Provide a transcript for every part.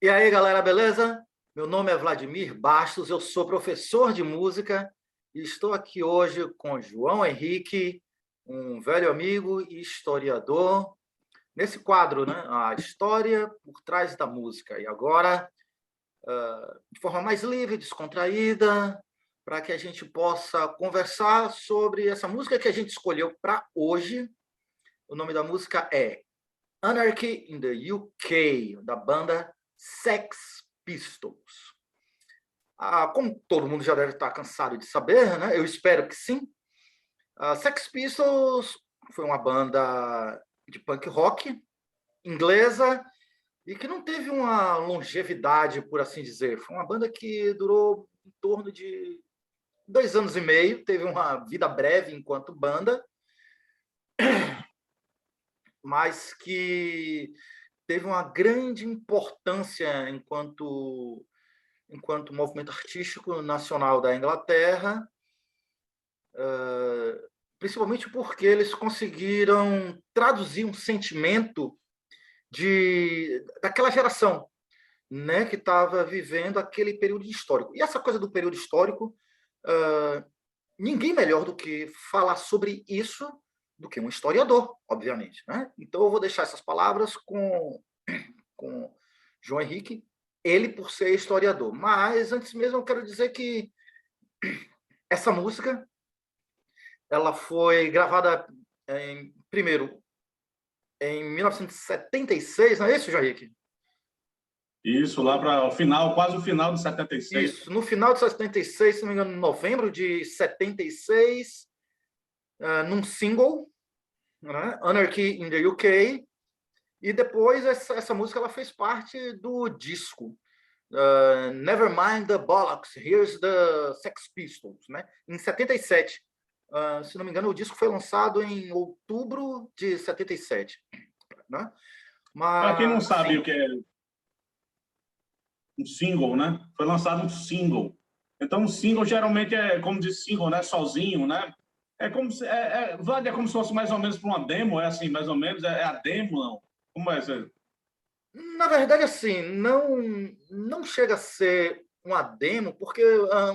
E aí, galera, beleza? Meu nome é Vladimir Bastos, eu sou professor de música e estou aqui hoje com João Henrique, um velho amigo e historiador, nesse quadro, né? A história por trás da música. E agora, de forma mais livre, descontraída, para que a gente possa conversar sobre essa música que a gente escolheu para hoje. O nome da música é Anarchy in the UK, da banda Sex Pistols. Como todo mundo já deve estar cansado de saber, né? Eu espero que sim. Sex Pistols foi uma banda de punk rock inglesa e que não teve uma longevidade, por assim dizer. Foi uma banda que durou em torno de 2 anos e meio, teve uma vida breve enquanto banda, mas que teve uma grande importância enquanto movimento artístico nacional da Inglaterra, principalmente porque eles conseguiram traduzir um sentimento daquela geração, né, que estava vivendo aquele período histórico. E essa coisa do período histórico, ninguém melhor do que falar sobre isso do que um historiador, obviamente, né? Então eu vou deixar essas palavras com João Henrique, ele por ser historiador. Mas antes mesmo eu quero dizer que essa música ela foi gravada primeiro em 1976, não é isso, João Henrique? Isso, lá para o final, quase o final de 76. Isso, no final de 76, se não me engano, em novembro de 76, num single, né, Anarchy in the UK, e depois essa música ela fez parte do disco Never Mind the Bollocks, Here's the Sex Pistols, né, em 77. Se não me engano, o disco foi lançado em outubro de 77. Né? Para quem não sabe assim, o que é um single, né? Foi lançado um single. Então, um single geralmente é, como diz single, né? Sozinho, né? É como se, Vlad, é como se fosse mais ou menos para uma demo, é assim, mais ou menos? É a demo, não? Como é isso? na verdade, assim, não chega a ser uma demo, porque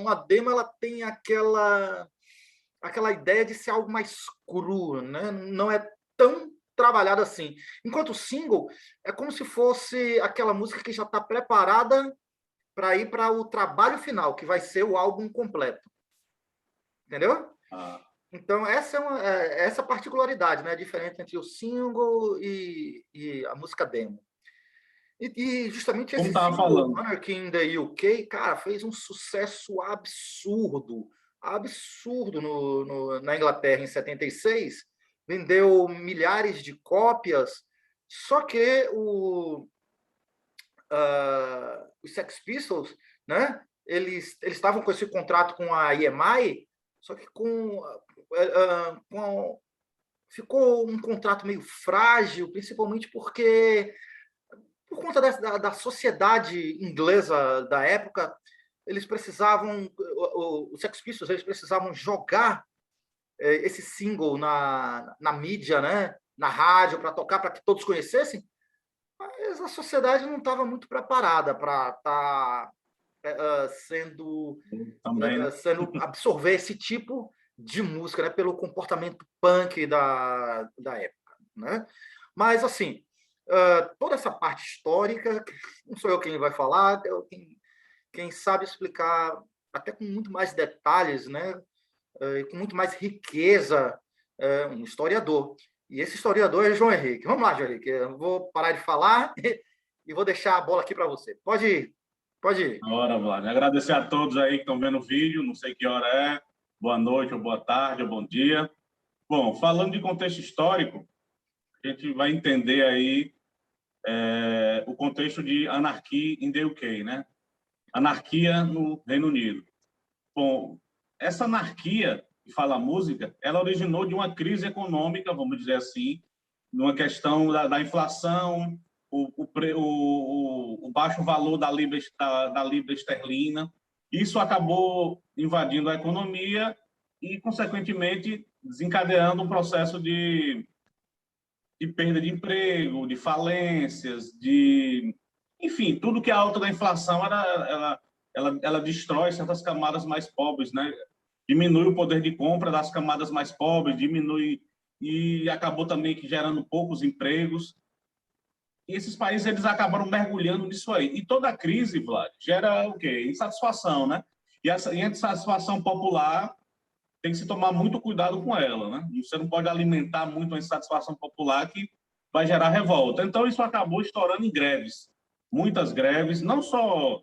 uma demo ela tem aquela ideia de ser algo mais cru, né? Não é tão trabalhado assim. Enquanto o single é como se fosse aquela música que já está preparada para ir para o trabalho final, que vai ser o álbum completo. Entendeu? Então, essa particularidade, né? Diferente entre o single e a música demo. E justamente Como esse estava single, falando. Anarchy in the UK, cara, fez um sucesso absurdo, absurdo na Inglaterra em 76. Vendeu milhares de cópias, só que os Sex Pistols, né? Eles estavam com esse contrato com a EMI, só que ficou um contrato meio frágil, principalmente porque, por conta da sociedade inglesa da época, eles precisavam, os Sex Pistols, eles precisavam jogar esse single na mídia, né? Na rádio, para tocar, para que todos conhecessem, mas a sociedade não estava muito preparada para estar Também, né? sendo absorver esse tipo de música, né, pelo comportamento punk da época, né? Mas assim, toda essa parte histórica, não sou eu quem vai falar, quem sabe explicar até com muito mais detalhes, né, e com muito mais riqueza, um historiador. E esse historiador é João Henrique. Vamos lá, João Henrique, eu vou parar de falar e vou deixar a bola aqui para você. Pode ir, pode ir. Agora, Vlad. Agradecer a todos aí que estão vendo o vídeo, não sei que hora é, boa noite, ou boa tarde, ou bom dia. Bom, falando de contexto histórico, a gente vai entender aí o contexto de Anarchy in the UK, né? Anarquia no Reino Unido. Bom, essa anarquia, que fala a música, ela originou de uma crise econômica, vamos dizer assim, numa questão da inflação, o baixo valor da libra esterlina. Isso acabou invadindo a economia e, consequentemente, desencadeando um processo de perda de emprego, de falências, Enfim, tudo que é alto da inflação, ela destrói certas camadas mais pobres, né? Diminui o poder de compra das camadas mais pobres, diminui e acabou também que gerando poucos empregos. E esses países eles acabaram mergulhando nisso aí. E toda a crise, Vlad, gera o quê? Insatisfação, né? E essa insatisfação popular tem que se tomar muito cuidado com ela, né? Você não pode alimentar muito a insatisfação popular que vai gerar revolta. Então isso acabou estourando em greves, muitas greves, não só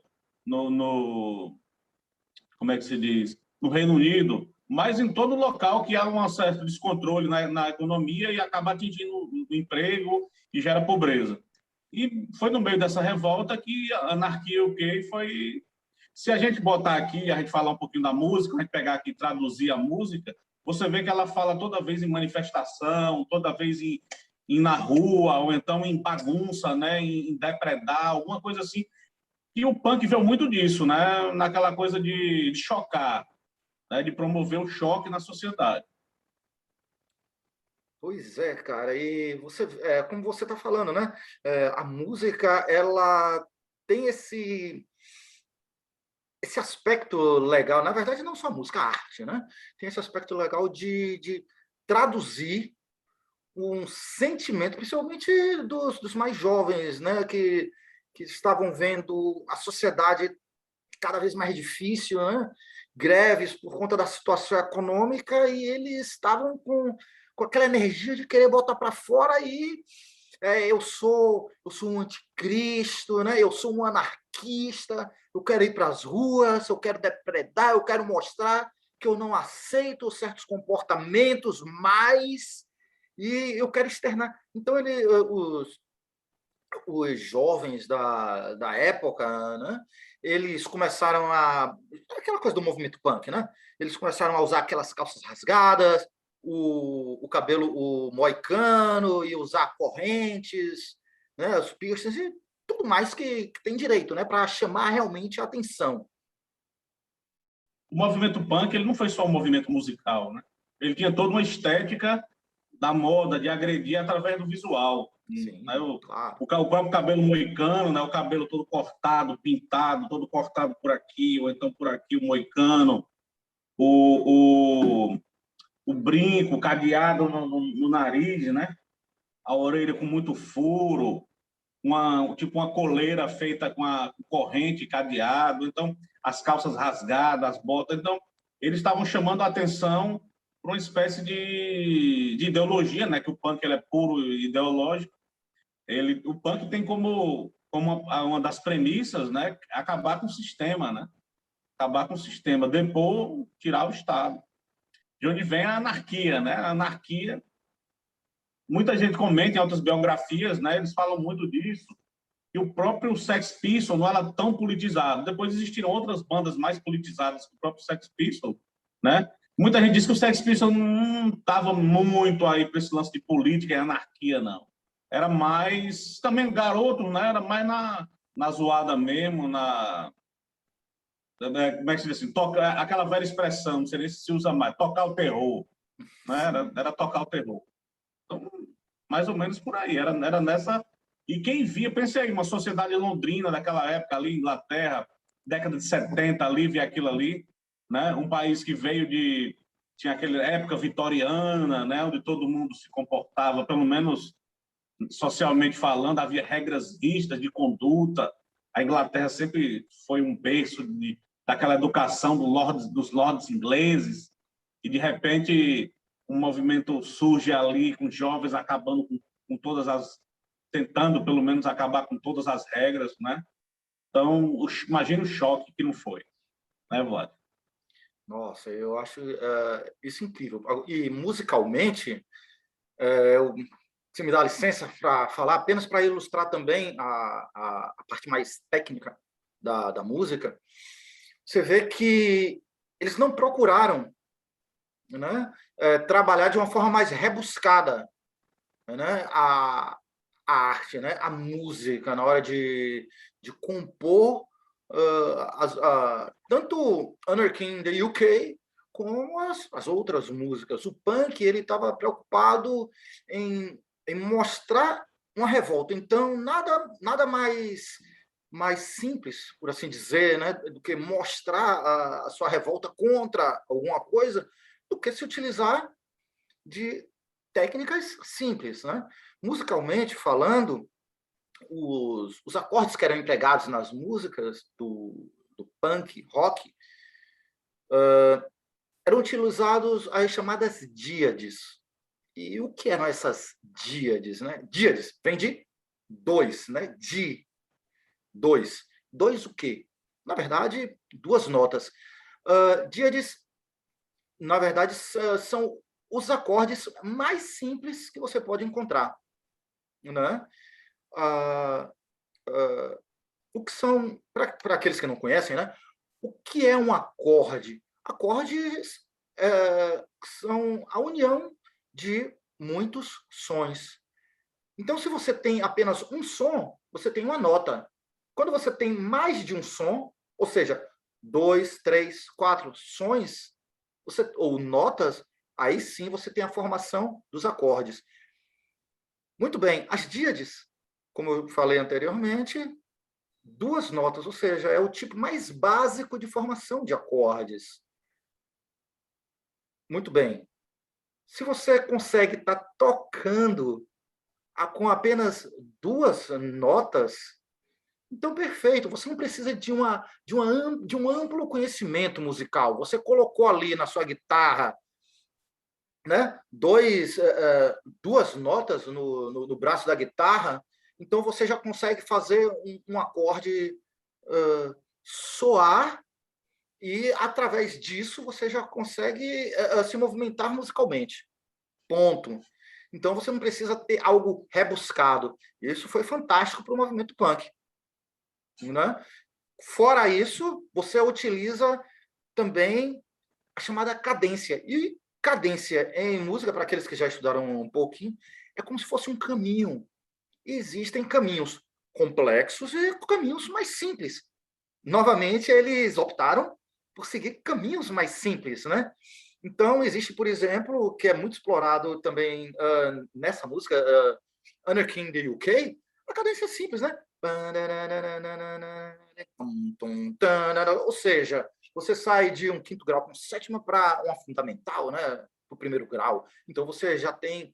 como é que se diz, no Reino Unido, mas em todo local que há um certo descontrole na economia e acaba atingindo o emprego e gera pobreza. E foi no meio dessa revolta que a anarquia UK foi... Se a gente botar aqui, a gente falar um pouquinho da música, a gente pegar aqui e traduzir a música, você vê que ela fala toda vez em manifestação, toda vez em na rua, ou então em bagunça, né, em depredar, alguma coisa assim. E o punk veio muito disso, né, naquela coisa de chocar, né, de promover o choque na sociedade. Pois é, cara, e você, como você está falando, né? A música, ela tem esse aspecto legal, na verdade, não só a música, a arte, né? Tem esse aspecto legal de traduzir um sentimento, principalmente dos mais jovens, né? Que estavam vendo a sociedade cada vez mais difícil, né? Greves por conta da situação econômica, e eles estavam com aquela energia de querer botar para fora e eu sou um anticristo, né? Eu sou um anarquista, eu quero ir para as ruas, eu quero depredar, eu quero mostrar que eu não aceito certos comportamentos mais, e eu quero externar. Então, os jovens da época, né? Eles começaram aquela coisa do movimento punk, né? Eles começaram a usar aquelas calças rasgadas, o cabelo o moicano, e usar correntes, né? Os piercings e tudo mais que tem direito, né? Para chamar realmente a atenção. O movimento punk ele não foi só um movimento musical, né? Ele tinha toda uma estética da moda, de agredir através do visual. Sim, Né? claro. O próprio cabelo moicano, né? O cabelo todo cortado, pintado, todo cortado por aqui, ou então por aqui o moicano, o, o, o brinco, o cadeado no nariz, né? A orelha com muito furo, tipo uma coleira feita com a corrente, cadeado, então as calças rasgadas, as botas. Então, eles estavam chamando a atenção para uma espécie de ideologia, né? Que o punk ele é puro ideológico. O punk tem como uma das premissas, né? Acabar com o sistema, né? Acabar com o sistema, depor, tirar o Estado. De onde vem a anarquia, né? A anarquia, muita gente comenta em outras biografias, né? Eles falam muito disso. E o próprio Sex Pistols não era tão politizado. Depois existiram outras bandas mais politizadas que o próprio Sex Pistols, né? Muita gente diz que o Sex Pistols não estava muito aí para esse lance de política e anarquia, não. Era mais, também garoto, né? Era mais na zoada mesmo, como é que se diz assim? Aquela velha expressão, não sei nem se usa mais, tocar o terror. Né? Era tocar o terror. Então, mais ou menos por aí. Era nessa... E quem via, pensei aí, uma sociedade londrina daquela época ali, Inglaterra, década de 70, ali, via aquilo ali, né? Um país que veio de... Tinha aquela época vitoriana, né? Onde todo mundo se comportava, pelo menos socialmente falando, havia regras rígidas de conduta. A Inglaterra sempre foi um berço daquela educação dos lords ingleses, e de repente um movimento surge ali com jovens acabando com todas as... tentando, pelo menos, acabar com todas as regras, né? Então, imagina o choque que não foi, né, Vlad? Nossa, eu acho isso incrível. E musicalmente, se me dá licença para falar, apenas para ilustrar também a parte mais técnica da música, você vê que eles não procuraram, né, trabalhar de uma forma mais rebuscada, né, a arte, né, a música, na hora de compor tanto Anarchy in the UK como as outras músicas. O punk ele estava preocupado em mostrar uma revolta, então nada mais mais simples, por assim dizer, né, do que mostrar a sua revolta contra alguma coisa, do que se utilizar de técnicas simples, né? Musicalmente falando, os acordes que eram empregados nas músicas do punk rock eram utilizados as chamadas díades. E o que eram essas díades, né? Díades vem de dois, né? Di, dois. Dois o quê? Na verdade, duas notas. Díades, na verdade, são os acordes mais simples que você pode encontrar, né? Uh, uh, o que são, para aqueles que não conhecem, né? O que é um acorde? Acordes são a união de muitos sons. Então, se você tem apenas um som, você tem uma nota. Quando você tem mais de um som, ou seja, 2, 3, 4 sons, ou notas, aí sim você tem a formação dos acordes. Muito bem, as díades, como eu falei anteriormente, duas notas, ou seja, é o tipo mais básico de formação de acordes. Muito bem. Se você consegue estar tocando com apenas duas notas, então perfeito. Você não precisa de um amplo conhecimento musical. Você colocou ali na sua guitarra, né, duas notas no braço da guitarra, então você já consegue fazer um acorde soar, e através disso você já consegue se movimentar musicalmente. Ponto. Então você não precisa ter algo rebuscado. Isso foi fantástico para o movimento punk, né? Fora isso, você utiliza também a chamada cadência. E cadência em música, para aqueles que já estudaram um pouquinho, é como se fosse um caminho. E existem caminhos complexos e caminhos mais simples. Novamente, eles optaram por seguir caminhos mais simples, né? Então, existe, por exemplo, que é muito explorado também nessa música, Anarchy in the UK, a cadência é simples, né? Ou seja, você sai de um quinto grau para uma sétima para uma fundamental, né? Para o primeiro grau. Então, você já tem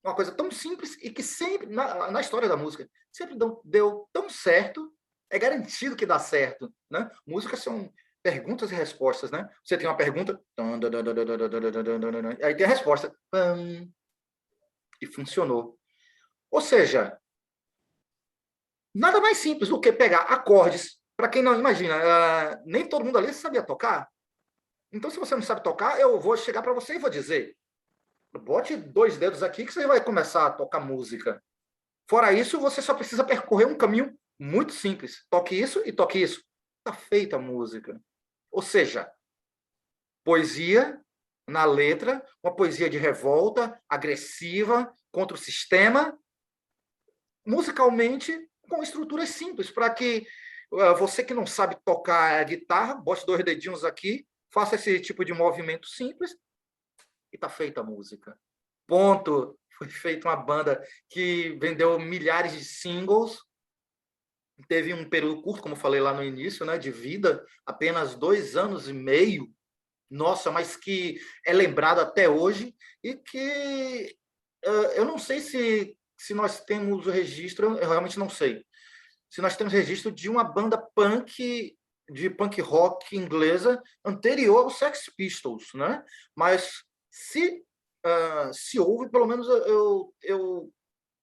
uma coisa tão simples e que sempre, na história da música, sempre deu tão certo, é garantido que dá certo, né? Músicas são perguntas e respostas, né? Você tem uma pergunta, aí tem a resposta, e funcionou. Ou seja, nada mais simples do que pegar acordes. Para quem não imagina, nem todo mundo ali sabia tocar. Então, se você não sabe tocar, eu vou chegar para você e vou dizer, bote 2 dedos aqui que você vai começar a tocar música. Fora isso, você só precisa percorrer um caminho muito simples. Toque isso e toque isso. Está feita a música. Ou seja, poesia na letra, uma poesia de revolta, agressiva, contra o sistema, musicalmente com estruturas simples, para que você que não sabe tocar a guitarra, bote 2 dedinhos aqui, faça esse tipo de movimento simples e está feita a música. Ponto. Foi feita uma banda que vendeu milhares de singles, teve um período curto, como falei lá no início, né, de vida, apenas 2 anos e meio, nossa, mas que é lembrado até hoje, e que eu não sei se nós temos o registro, eu realmente não sei, se nós temos registro de uma banda punk, de punk rock inglesa, anterior aos Sex Pistols, né? Mas se houve, pelo menos eu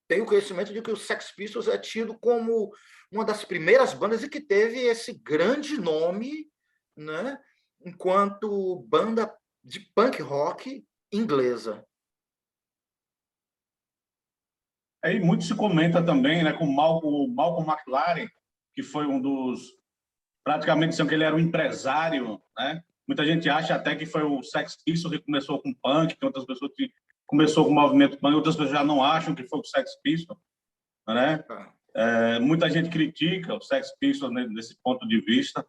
tenho conhecimento de que o Sex Pistols é tido como uma das primeiras bandas e que teve esse grande nome, né, enquanto banda de punk rock inglesa. Aí muito se comenta também, né, com o Malcolm McLaren, que foi um dos, praticamente, que ele era um empresário, né? Muita gente acha até que foi o Sex Pistols que começou com punk, que outras pessoas que começou com o movimento punk, outras pessoas já não acham que foi o Sex Pistols, né? Muita gente critica o Sex Pistols nesse ponto de vista,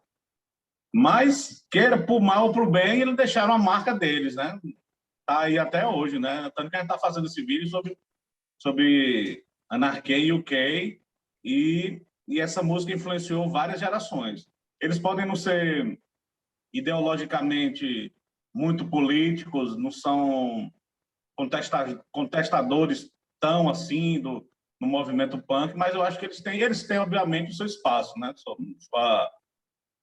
mas, queira por mal ou por bem, eles deixaram a marca deles, né? Tá aí até hoje, né? Tanto que a gente está fazendo esse vídeo sobre Anarchy UK, e e essa música influenciou várias gerações. Eles podem não ser ideologicamente muito políticos, não são contestadores tão assim no movimento punk, mas eu acho que eles têm obviamente o seu espaço, né?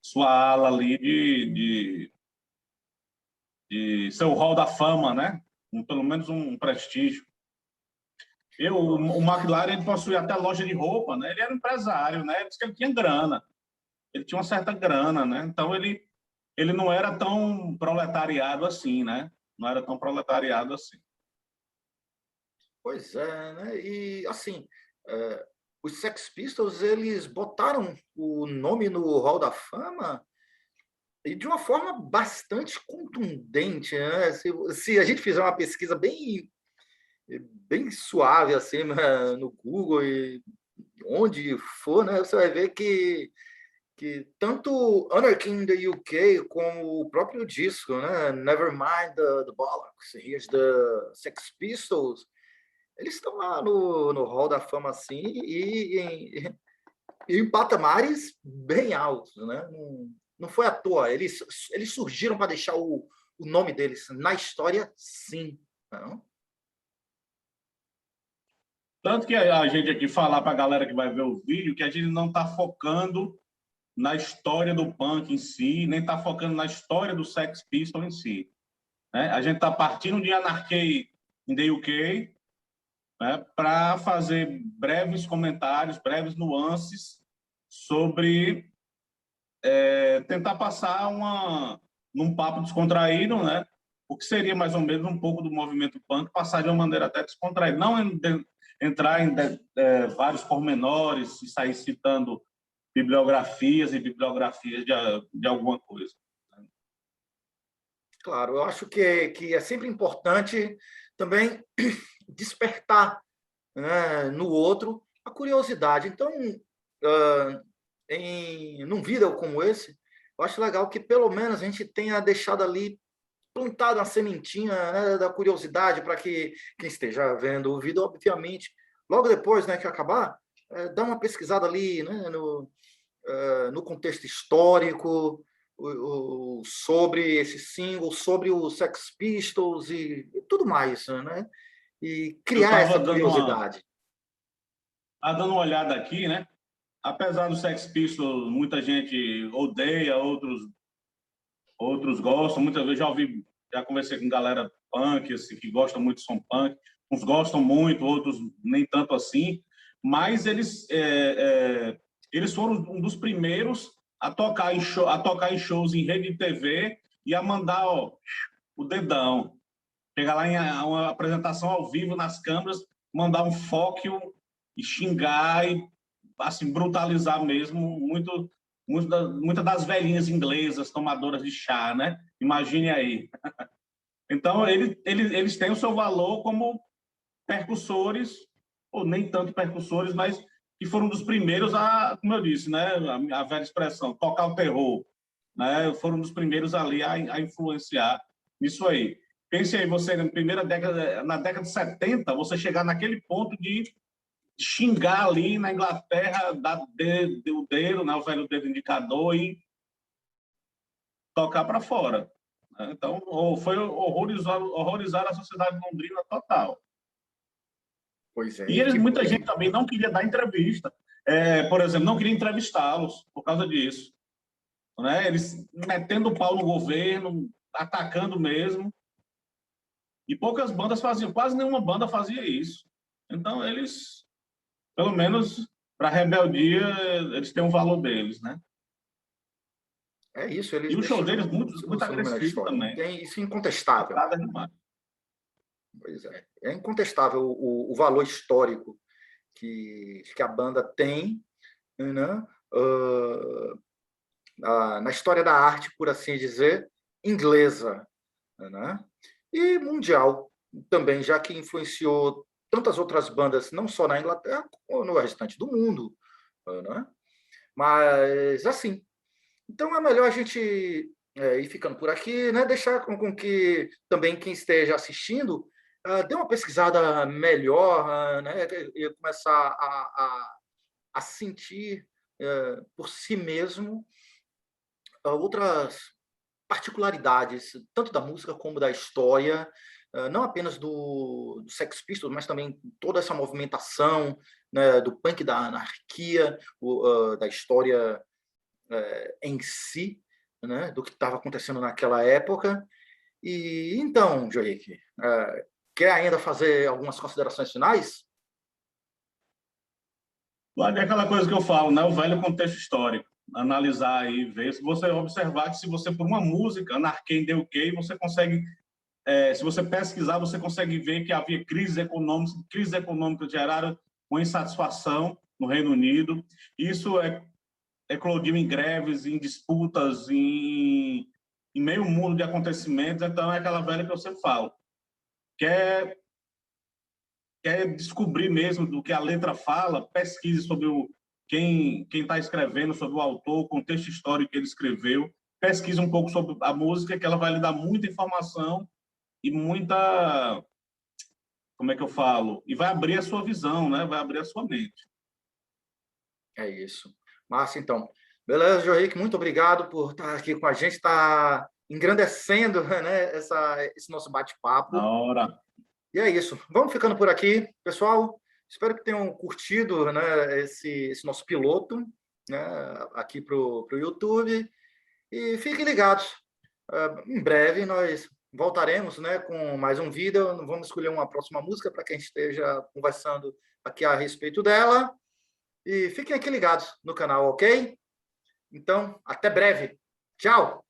Sua ala ali de seu hall da fama, né? Pelo menos um prestígio. O McLaren, ele possuía até loja de roupa, né? Ele era empresário, né? Ele disse que ele tinha grana. Ele tinha uma certa grana, né? Então, ele não era tão proletariado assim, né? Não era tão proletariado assim. Pois é, né? E, assim, os Sex Pistols, eles botaram o nome no Hall da Fama e de uma forma bastante contundente, né? Se a gente fizer uma pesquisa bem suave, assim, né, no Google e onde for, né? Você vai ver que tanto Anarchy in the UK como o próprio disco, né? Nevermind the Bollocks, Here's the Sex Pistols, eles estão lá no Hall da Fama assim e em patamares bem altos, né? Não foi à toa, eles surgiram para deixar o nome deles na história, sim. Não? Tanto que a gente aqui falar para a galera que vai ver o vídeo que a gente não está focando na história do punk em si, nem está focando na história do Sex Pistols em si, né? A gente está partindo de Anarchy in the UK, né, para fazer breves comentários, breves nuances sobre tentar passar num papo descontraído, né? O que seria mais ou menos um pouco do movimento punk, passar de uma maneira até descontraída, não entrar em vários pormenores e sair citando bibliografias e bibliografias de alguma coisa. Claro, eu acho que é sempre importante também despertar, né, no outro a curiosidade. Então, num vídeo como esse, eu acho legal que pelo menos a gente tenha deixado ali plantado uma sementinha, né, da curiosidade para que quem esteja vendo o vídeo, obviamente, logo depois, né, que acabar, dá uma pesquisada ali, né, no contexto histórico, sobre esse single, sobre os Sex Pistols e tudo mais, né? E Eu criar estava essa curiosidade. dando uma olhada aqui, né? Apesar do Sex Pistols, muita gente odeia, outros gostam. Muitas vezes já conversei com galera punk, assim, que gosta muito de som punk. Uns gostam muito, outros nem tanto assim. Mas eles foram um dos primeiros a tocar em shows em rede de TV e a mandar o dedão. Chegar lá em uma apresentação ao vivo nas câmeras, mandar um fóquio e xingar e assim, brutalizar mesmo muitas das velhinhas inglesas tomadoras de chá, né? Imagine aí. Então, eles têm o seu valor como percussores, ou nem tanto percussores, mas que foram dos primeiros como eu disse, né? A velha expressão, tocar o terror, né? Foram dos primeiros ali a influenciar nisso aí. Pense aí, você na década de 70, você chegar naquele ponto de xingar ali na Inglaterra, dar o dedo, né, o velho dedo indicador e tocar para fora. Então, foi horrorizar a sociedade londrina total. Pois é, E muita gente também não queria dar entrevista. Por exemplo, não queria entrevistá-los por causa disso. Né? Eles metendo o pau no governo, atacando mesmo. E poucas bandas faziam, quase nenhuma banda fazia isso. Então, eles, pelo menos para a rebeldia, eles têm um valor deles, né? é isso, eles E o show deles deixaram muito seu nome na agressivo história. também. Isso é incontestável. Pois é incontestável o valor histórico que a banda tem, né? Na história da arte, por assim dizer, inglesa, né? E mundial também, já que influenciou tantas outras bandas, não só na Inglaterra, como no restante do mundo, né? Mas, assim, então é melhor a gente ir ficando por aqui, né? Deixar com que também quem esteja assistindo dê uma pesquisada melhor, né? E começar a sentir por si mesmo, outras particularidades, tanto da música como da história, não apenas do Sex Pistols, mas também toda essa movimentação, né, do punk, da anarquia, da história em si, né, do que estava acontecendo naquela época. E então, Jorik, quer ainda fazer algumas considerações finais? É aquela coisa que eu falo, né? O velho contexto histórico. Analisar aí, ver. Se você observar que se você, por uma música, Anarquem deu ok, você consegue, se você pesquisar, você consegue ver que havia crises econômicas geraram uma insatisfação no Reino Unido. Isso eclodiu em greves, em disputas, em meio mundo de acontecimentos. Então, é aquela velha que eu sempre falo. Quer descobrir mesmo do que a letra fala, pesquise sobre quem está escrevendo, sobre o autor, o contexto histórico que ele escreveu, pesquise um pouco sobre a música, que ela vai lhe dar muita informação e muita, como é que eu falo? E vai abrir a sua visão, né? Vai abrir a sua mente. É isso. Massa, então. Beleza, Jorik, muito obrigado por estar aqui com a gente, estar engrandecendo, né, esse nosso bate-papo. Na hora. E é isso. Vamos ficando por aqui, pessoal. Espero que tenham curtido, né, esse nosso piloto, né, aqui para o YouTube. E fiquem ligados. Em breve nós voltaremos, né, com mais um vídeo. Vamos escolher uma próxima música para quem esteja conversando aqui a respeito dela. E fiquem aqui ligados no canal, ok? Então, até breve. Tchau!